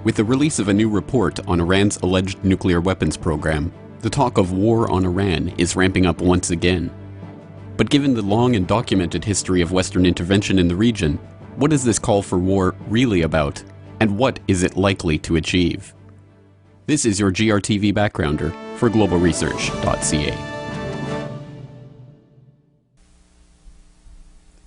With the release of a new report on Iran's alleged nuclear weapons program, the talk of war on Iran is ramping up once again. But given the long and documented history of Western intervention in the region, what is this call for war really about, and what is it likely to achieve? This is your GRTV Backgrounder for globalresearch.ca.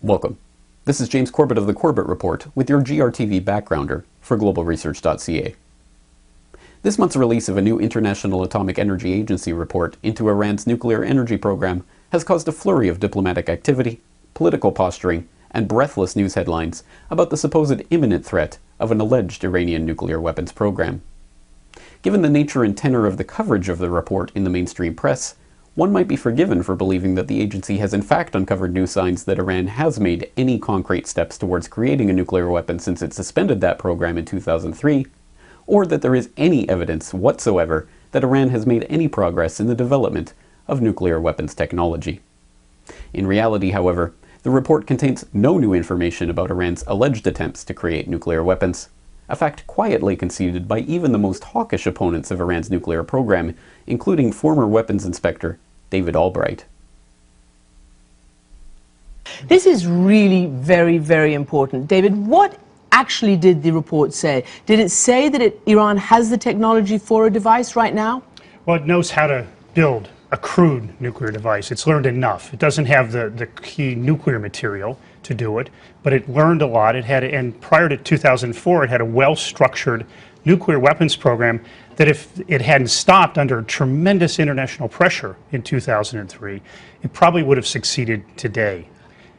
Welcome. This is James Corbett of the Corbett Report with your GRTV Backgrounder for globalresearch.ca. This month's release of a new International Atomic Energy Agency report into Iran's nuclear energy program has caused a flurry of diplomatic activity, political posturing, and breathless news headlines about the supposed imminent threat of an alleged Iranian nuclear weapons program. Given the nature and tenor of the coverage of the report in the mainstream press, one might be forgiven for believing that the agency has in fact uncovered new signs that Iran has made any concrete steps towards creating a nuclear weapon since it suspended that program in 2003, or that there is any evidence whatsoever that Iran has made any progress in the development of nuclear weapons technology. In reality, however, the report contains no new information about Iran's alleged attempts to create nuclear weapons, a fact quietly conceded by even the most hawkish opponents of Iran's nuclear program, including former weapons inspector David Albright. This is really very, very important. David, what actually did the report say? Did it say that Iran has the technology for a device right now? Well, it knows how to build a crude nuclear device. It's learned enough. It doesn't have the key nuclear material to do it, but it learned a lot. It had, and prior to 2004, it had a well-structured nuclear weapons program that if it hadn't stopped under tremendous international pressure in 2003, it probably would have succeeded today.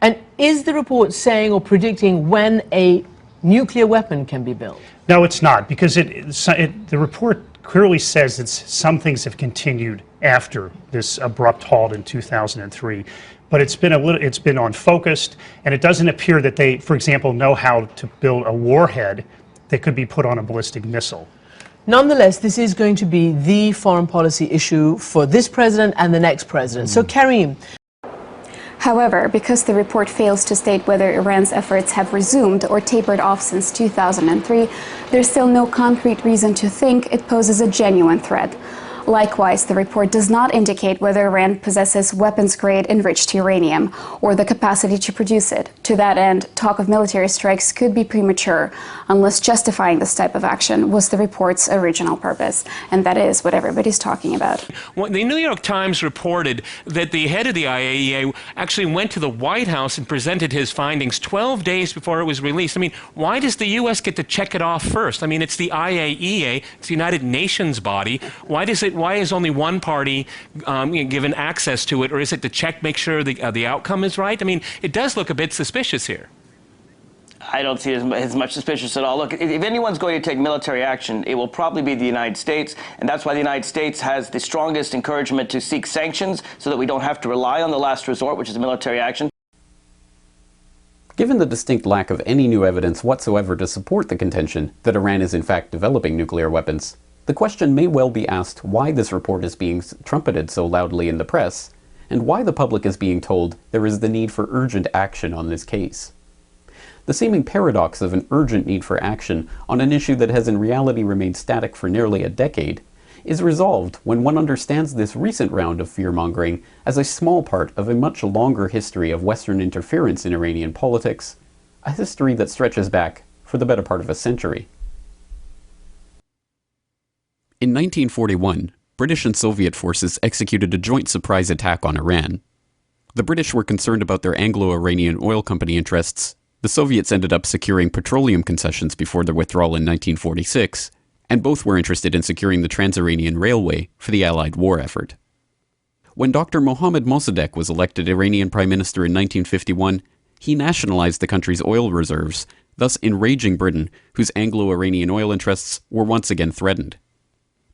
And is the report saying or predicting when a nuclear weapon can be built? No, it's not, because the report clearly says that some things have continued after this abrupt halt in 2003. But it's been unfocused, and it doesn't appear that they, for example, know how to build a warhead that could be put on a ballistic missile. Nonetheless, this is going to be the foreign policy issue for this president and the next president. So, Karim. However, because the report fails to state whether Iran's efforts have resumed or tapered off since 2003, there's still no concrete reason to think it poses a genuine threat. Likewise, the report does not indicate whether Iran possesses weapons-grade enriched uranium or the capacity to produce it. To that end, talk of military strikes could be premature unless justifying this type of action was the report's original purpose. And that is what everybody's talking about. Well, the New York Times reported that the head of the IAEA actually went to the White House and presented his findings 12 days before it was released. I mean, why does the U.S. get to check it off first? I mean, it's the IAEA, it's the United Nations body. Why is only one party given access to it, or is it to check, make sure the outcome is right? I mean, it does look a bit suspicious here. I don't see it as much suspicious at all. Look, if anyone's going to take military action, it will probably be the United States, and that's why the United States has the strongest encouragement to seek sanctions so that we don't have to rely on the last resort, which is military action. Given the distinct lack of any new evidence whatsoever to support the contention that Iran is in fact developing nuclear weapons, the question may well be asked why this report is being trumpeted so loudly in the press, and why the public is being told there is the need for urgent action on this case. The seeming paradox of an urgent need for action on an issue that has in reality remained static for nearly a decade is resolved when one understands this recent round of fear-mongering as a small part of a much longer history of Western interference in Iranian politics, a history that stretches back for the better part of a century. In 1941, British and Soviet forces executed a joint surprise attack on Iran. The British were concerned about their Anglo-Iranian oil company interests, the Soviets ended up securing petroleum concessions before their withdrawal in 1946, and both were interested in securing the Trans-Iranian Railway for the Allied war effort. When Dr. Mohammad Mossadegh was elected Iranian Prime Minister in 1951, he nationalized the country's oil reserves, thus enraging Britain, whose Anglo-Iranian oil interests were once again threatened.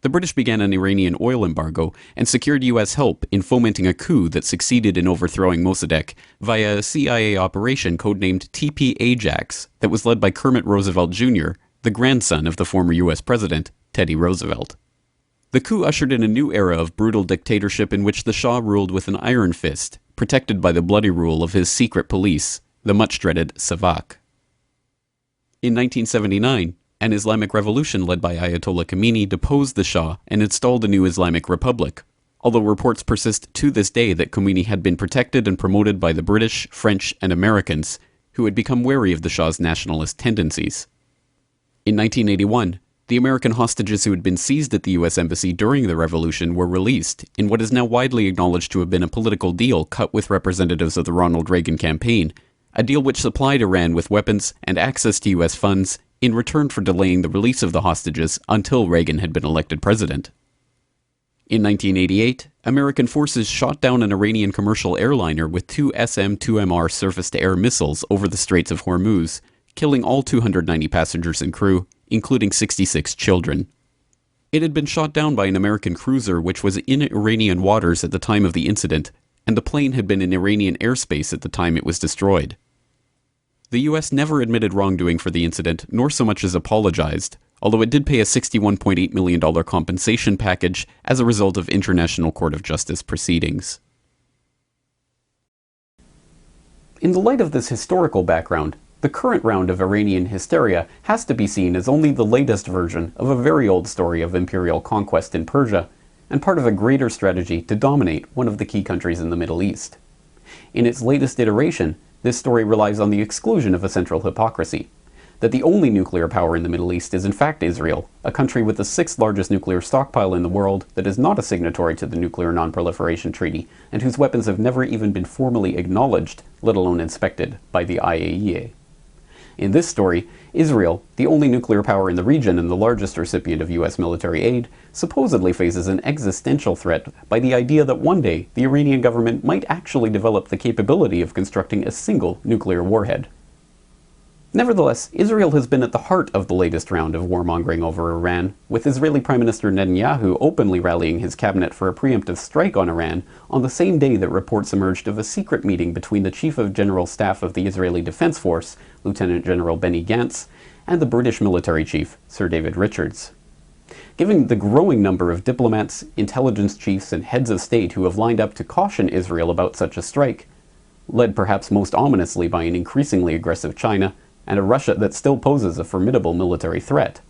The British began an Iranian oil embargo and secured U.S. help in fomenting a coup that succeeded in overthrowing Mossadegh via a CIA operation codenamed TP Ajax that was led by Kermit Roosevelt Jr., the grandson of the former U.S. President, Teddy Roosevelt. The coup ushered in a new era of brutal dictatorship in which the Shah ruled with an iron fist, protected by the bloody rule of his secret police, the much-dreaded Savak. In 1979, An Islamic revolution led by Ayatollah Khomeini deposed the Shah and installed a new Islamic republic, although reports persist to this day that Khomeini had been protected and promoted by the British, French, and Americans, who had become wary of the Shah's nationalist tendencies. In 1981, the American hostages who had been seized at the U.S. Embassy during the revolution were released in what is now widely acknowledged to have been a political deal cut with representatives of the Ronald Reagan campaign, a deal which supplied Iran with weapons and access to U.S. funds in return for delaying the release of the hostages until Reagan had been elected president. In 1988, American forces shot down an Iranian commercial airliner with two SM-2MR surface-to-air missiles over the Straits of Hormuz, killing all 290 passengers and crew, including 66 children. It had been shot down by an American cruiser which was in Iranian waters at the time of the incident, and the plane had been in Iranian airspace at the time it was destroyed. The U.S. never admitted wrongdoing for the incident, nor so much as apologized, although it did pay a $61.8 million compensation package as a result of International Court of Justice proceedings. In the light of this historical background, the current round of Iranian hysteria has to be seen as only the latest version of a very old story of imperial conquest in Persia, and part of a greater strategy to dominate one of the key countries in the Middle East. In its latest iteration, this story relies on the exclusion of a central hypocrisy, that the only nuclear power in the Middle East is in fact Israel, a country with the sixth largest nuclear stockpile in the world that is not a signatory to the Nuclear Non-Proliferation Treaty, and whose weapons have never even been formally acknowledged, let alone inspected, by the IAEA. In this story, Israel, the only nuclear power in the region and the largest recipient of US military aid, supposedly faces an existential threat by the idea that one day the Iranian government might actually develop the capability of constructing a single nuclear warhead. Nevertheless, Israel has been at the heart of the latest round of warmongering over Iran, with Israeli Prime Minister Netanyahu openly rallying his cabinet for a preemptive strike on Iran on the same day that reports emerged of a secret meeting between the Chief of General Staff of the Israeli Defense Force, Lieutenant General Benny Gantz, and the British military chief, Sir David Richards. Given the growing number of diplomats, intelligence chiefs, and heads of state who have lined up to caution Israel about such a strike, led perhaps most ominously by an increasingly aggressive China, and a Russia that still poses a formidable military threat,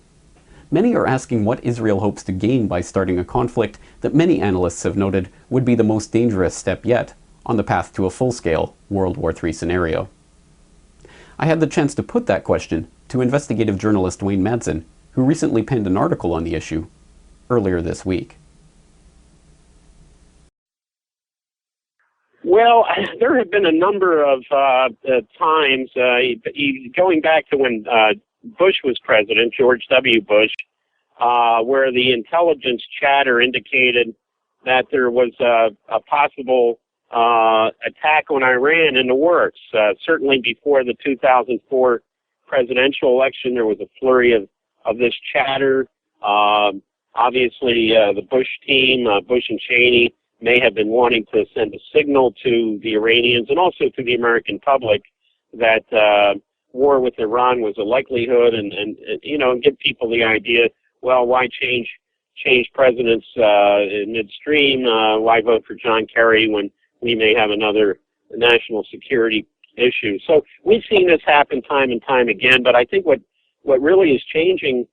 many are asking what Israel hopes to gain by starting a conflict that many analysts have noted would be the most dangerous step yet on the path to a full-scale World War III scenario. I had the chance to put that question to investigative journalist Wayne Madsen, who recently penned an article on the issue earlier this week. Well, there have been a number of times, going back to when Bush was president, George W. Bush, where the intelligence chatter indicated that there was a possible attack on Iran in the works. Certainly before the 2004 presidential election, there was a flurry of this chatter. Obviously, the Bush team, Bush and Cheney, may have been wanting to send a signal to the Iranians and also to the American public that war with Iran was a likelihood, and give people the idea, well, why change presidents in midstream? Why vote for John Kerry when we may have another national security issue? So we've seen this happen time and time again, but I think what really is changing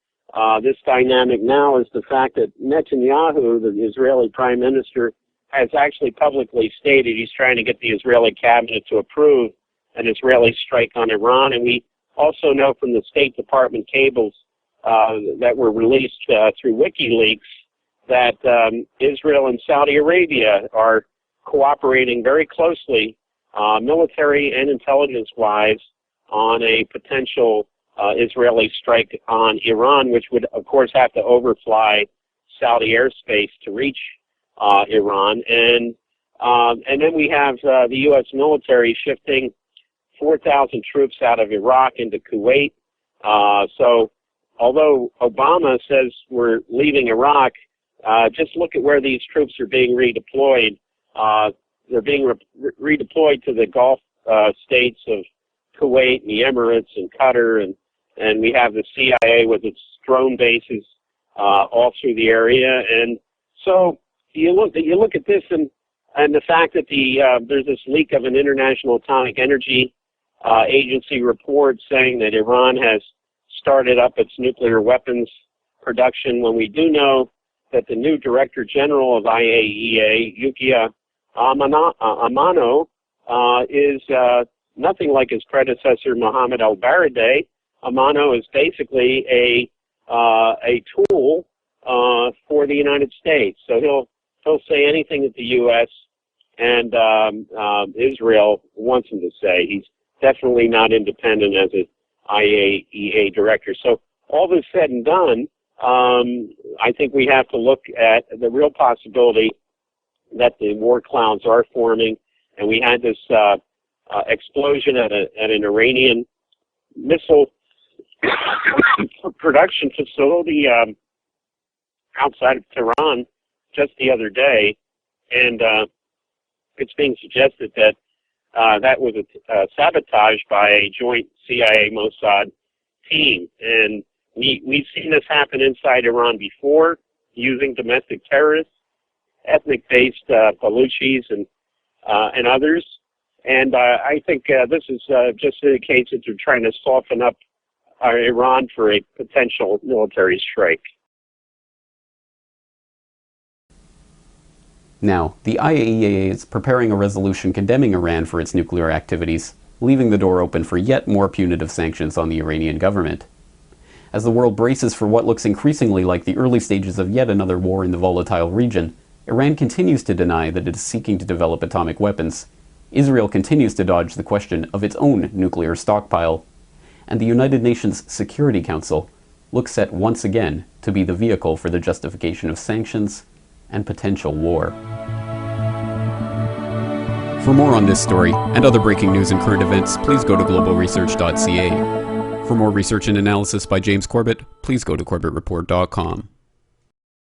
this dynamic now is the fact that Netanyahu, the Israeli prime minister, has actually publicly stated he's trying to get the Israeli cabinet to approve an Israeli strike on Iran. And we also know from the State Department cables that were released through WikiLeaks that Israel and Saudi Arabia are cooperating very closely, military and intelligence-wise, on a potential Israeli strike on Iran, which would, of course, have to overfly Saudi airspace to reach Iran, and then we have the U.S. military shifting 4,000 troops out of Iraq into Kuwait. So, although Obama says we're leaving Iraq, just look at where these troops are being redeployed. They're being redeployed to the Gulf states of Kuwait and the Emirates and Qatar, and we have the CIA with its drone bases all through the area, and so. You look at this and the fact that there's this leak of an International Atomic Energy Agency report saying that Iran has started up its nuclear weapons production when we do know that the new Director General of IAEA, Yukiya Amano, is nothing like his predecessor, Mohammed Al-Baradei. Amano is basically a tool for the United States. So he'll say anything that the U.S. and Israel wants him to say. He's definitely not independent as an IAEA director. So all this said and done, I think we have to look at the real possibility that the war clouds are forming, and we had this explosion at an Iranian missile production facility outside of Tehran just the other day, and it's being suggested that that was a sabotage by a joint CIA-Mossad team. And we've seen this happen inside Iran before, using domestic terrorists, ethnic-based Baluchis and others. And I think this is just indicates that they're trying to soften up Iran for a potential military strike. Now, the IAEA is preparing a resolution condemning Iran for its nuclear activities, leaving the door open for yet more punitive sanctions on the Iranian government. As the world braces for what looks increasingly like the early stages of yet another war in the volatile region, Iran continues to deny that it is seeking to develop atomic weapons. Israel continues to dodge the question of its own nuclear stockpile. And the United Nations Security Council looks set once again to be the vehicle for the justification of sanctions and potential war. For more on this story and other breaking news and current events, please go to globalresearch.ca. For more research and analysis by James Corbett, please go to corbettreport.com.